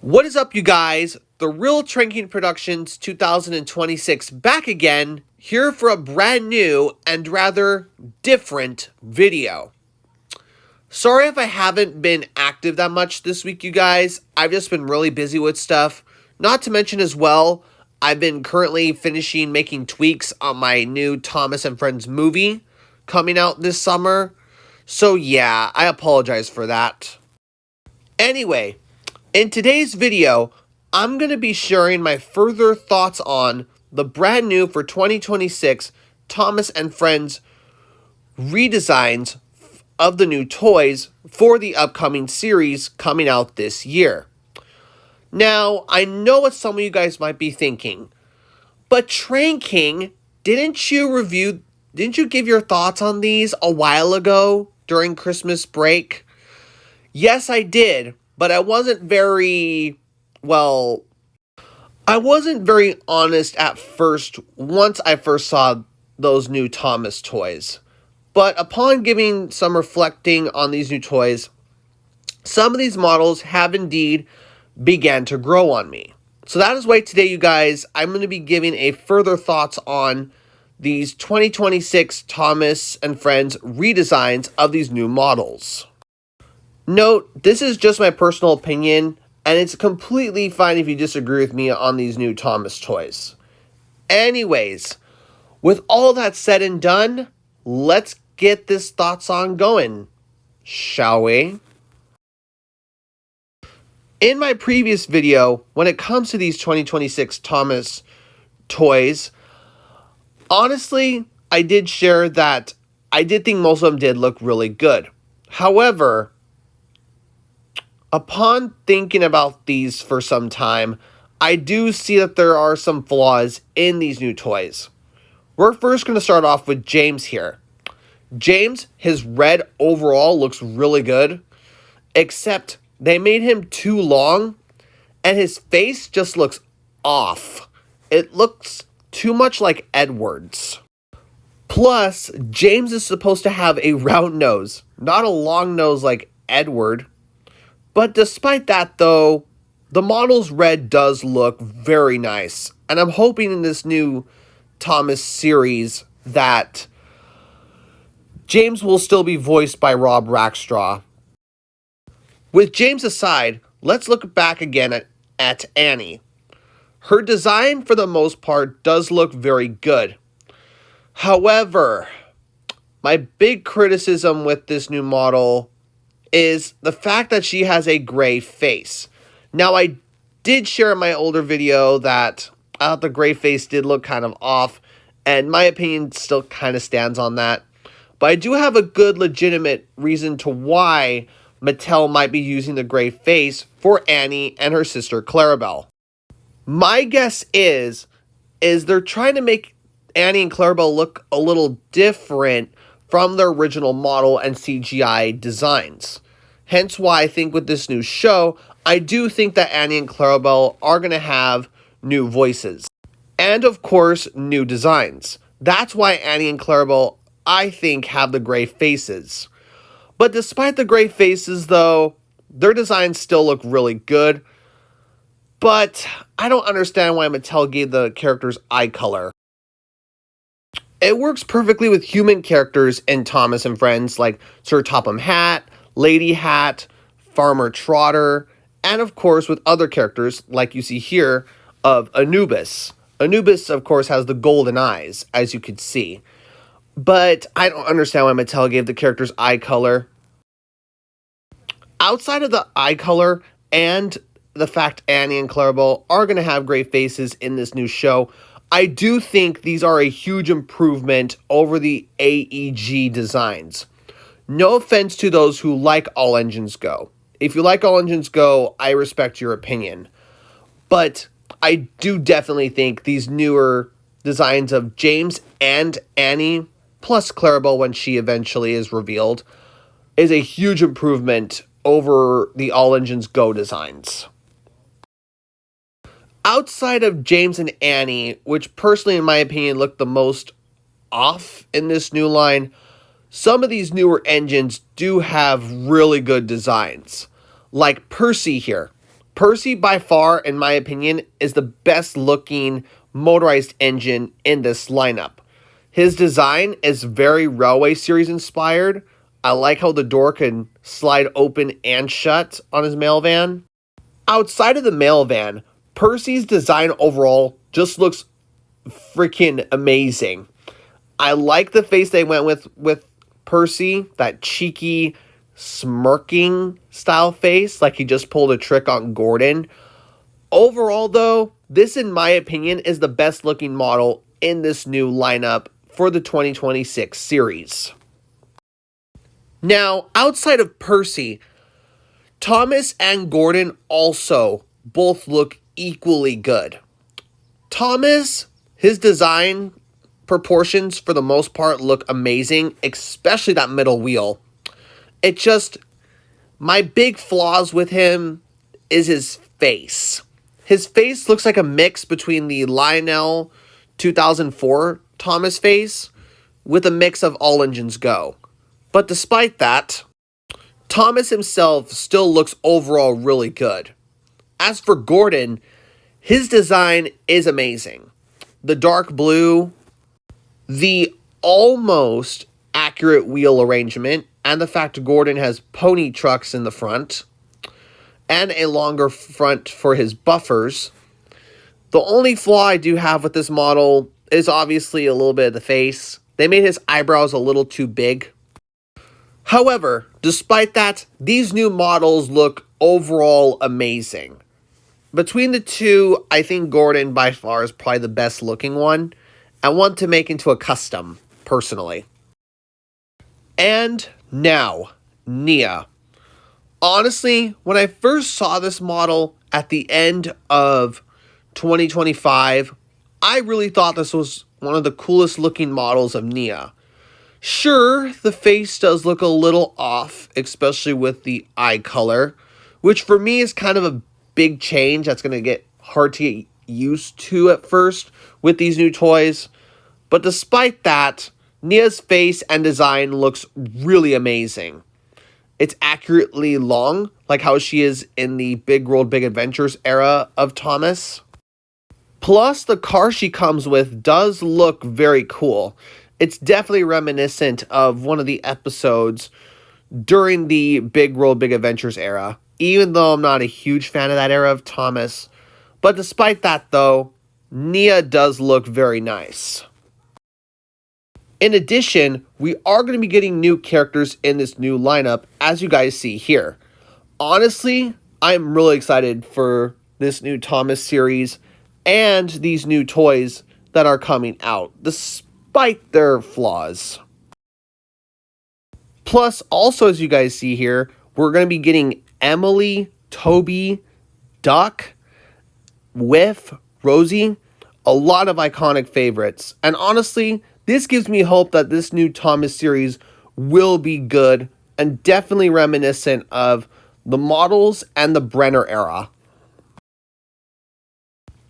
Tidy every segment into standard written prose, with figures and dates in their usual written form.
What is up, you guys? The Real Tranking Productions 2026 back again, here for a brand new and rather different video. Sorry if I haven't been active that much this week, you guys. I've just been really busy with stuff. Not to mention as well, I've been currently finishing making tweaks on my new Thomas and Friends movie coming out this summer. So yeah, I apologize for that. Anyway, in today's video, I'm going to be sharing my further thoughts on the brand new for 2026 Thomas and Friends redesigns of the new toys for the upcoming series coming out this year. Now, I know what some of you guys might be thinking, but Train King, didn't you give your thoughts on these a while ago during Christmas break? Yes, I did. But I wasn't very honest at first once I first saw those new Thomas toys. But upon giving some reflecting on these new toys, some of these models have indeed began to grow on me. So that is why today, you guys, I'm going to be giving a further thoughts on these 2026 Thomas and Friends redesigns of these new models. Note, this is just my personal opinion, and it's completely fine if you disagree with me on these new Thomas toys. Anyways, with all that said and done, let's get this thoughts on going, shall we? In my previous video, when it comes to these 2026 Thomas toys, honestly, I did share that I did think most of them did look really good. However, upon thinking about these for some time, I do see that there are some flaws in these new toys. We're first going to start off with James here. James, his red overall looks really good, except they made him too long, and his face just looks off. It looks too much like Edward's. Plus, James is supposed to have a round nose, not a long nose like Edward. But despite that, though, the model's red does look very nice. And I'm hoping in this new Thomas series that James will still be voiced by Rob Rackstraw. With James aside, let's look back again at Annie. Her design, for the most part, does look very good. However, my big criticism with this new model is the fact that she has a gray face. Now, I did share in my older video that I thought the gray face did look kind of off, and my opinion still kind of stands on that. But I do have a good legitimate reason to why Mattel might be using the gray face for Annie and her sister Clarabelle. My guess is they're trying to make Annie and Clarabelle look a little different from their original model and CGI designs. Hence why I think with this new show, I do think that Annie and Clarabelle are going to have new voices. And of course, new designs. That's why Annie and Clarabelle, I think, have the gray faces. But despite the gray faces, though, their designs still look really good. But I don't understand why Mattel gave the characters eye color. It works perfectly with human characters in Thomas and Friends like Sir Topham Hatt, Lady Hat, Farmer Trotter, and of course with other characters like you see here of Anubis. Anubis, of course, has the golden eyes, as you could see. But I don't understand why Mattel gave the characters eye color. Outside of the eye color and the fact Annie and Clarabelle are going to have gray faces in this new show, I do think these are a huge improvement over the AEG designs. No offense to those who like All Engines Go. If you like All Engines Go, I respect your opinion. But I do definitely think these newer designs of James and Annie, plus Clarabelle when she eventually is revealed, is a huge improvement over the All Engines Go designs. Outside of James and Annie, which personally in my opinion look the most off in this new line, some of these newer engines do have really good designs. Like Percy here. Percy, by far, in my opinion, is the best looking motorized engine in this lineup. His design is very Railway Series inspired. I like how the door can slide open and shut on his mail van. Outside of the mail van, Percy's design overall just looks freaking amazing. I like the face they went with Percy, that cheeky, smirking style face, like he just pulled a trick on Gordon. Overall, though, this, in my opinion, is the best looking model in this new lineup for the 2026 series. Now, outside of Percy, Thomas and Gordon also both look equally good. Thomas, his design proportions for the most part look amazing, especially that middle wheel. It just, my big flaws with him is his face. His face looks like a mix between the Lionel 2004 Thomas face with a mix of All Engines Go. But despite that, Thomas himself still looks overall really good. As for Gordon, his design is amazing. The dark blue, the almost accurate wheel arrangement, and the fact Gordon has pony trucks in the front, and a longer front for his buffers. The only flaw I do have with this model is obviously a little bit of the face. They made his eyebrows a little too big. However, despite that, these new models look overall amazing. Between the two, I think Gordon by far is probably the best looking one. I want to make into a custom, personally. And now, Nia. Honestly, when I first saw this model at the end of 2025, I really thought this was one of the coolest looking models of Nia. Sure, the face does look a little off, especially with the eye color, which for me is kind of a big change that's going to get hard to get used to at first with these new toys. But despite that, Nia's face and design looks really amazing. It's accurately long, like how she is in the Big World Big Adventures era of Thomas. Plus, the car she comes with does look very cool. It's definitely reminiscent of one of the episodes during the Big World Big Adventures era, even though I'm not a huge fan of that era of Thomas. But despite that, though, Nia does look very nice. In addition, we are going to be getting new characters in this new lineup, as you guys see here. Honestly, I'm really excited for this new Thomas series and these new toys that are coming out, despite their flaws. Plus, also as you guys see here, we're going to be getting Emily, Toby, Duck, Whiff, Rosie, a lot of iconic favorites. And honestly, this gives me hope that this new Thomas series will be good and definitely reminiscent of the models and the Brenner era.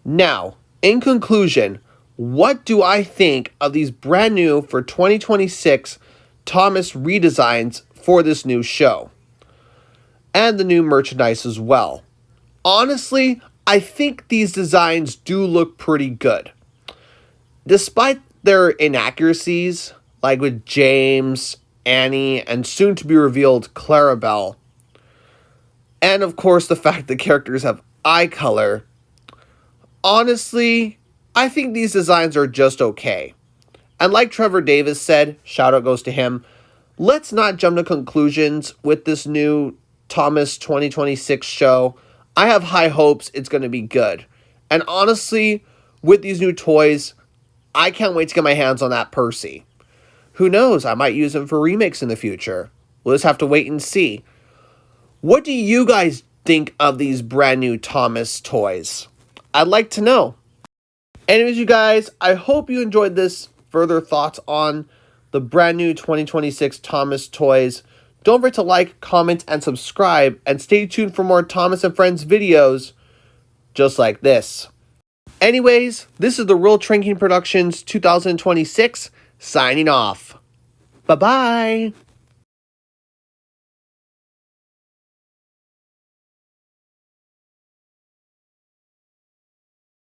Now, in conclusion, what do I think of these brand new for 2026 Thomas redesigns for this new show? And the new merchandise as well. Honestly, I think these designs do look pretty good. Despite their inaccuracies, like with James, Annie, and soon to be revealed Clarabelle, and of course the fact that characters have eye color, honestly, I think these designs are just okay. And like Trevor Davis said, shout out goes to him, let's not jump to conclusions with this new Thomas 2026 show. I have high hopes it's going to be good. And honestly, with these new toys, I can't wait to get my hands on that Percy. Who knows, I might use him for remakes in the future. We'll just have to wait and see. What do you guys think of these brand new Thomas toys? I'd like to know. Anyways, you guys, I hope you enjoyed this further thoughts on the brand new 2026 Thomas toys. Don't forget to like, comment, and subscribe, and stay tuned for more Thomas and Friends videos just like this. Anyways, this is the Real Train King Productions 2026 signing off. Bye-bye.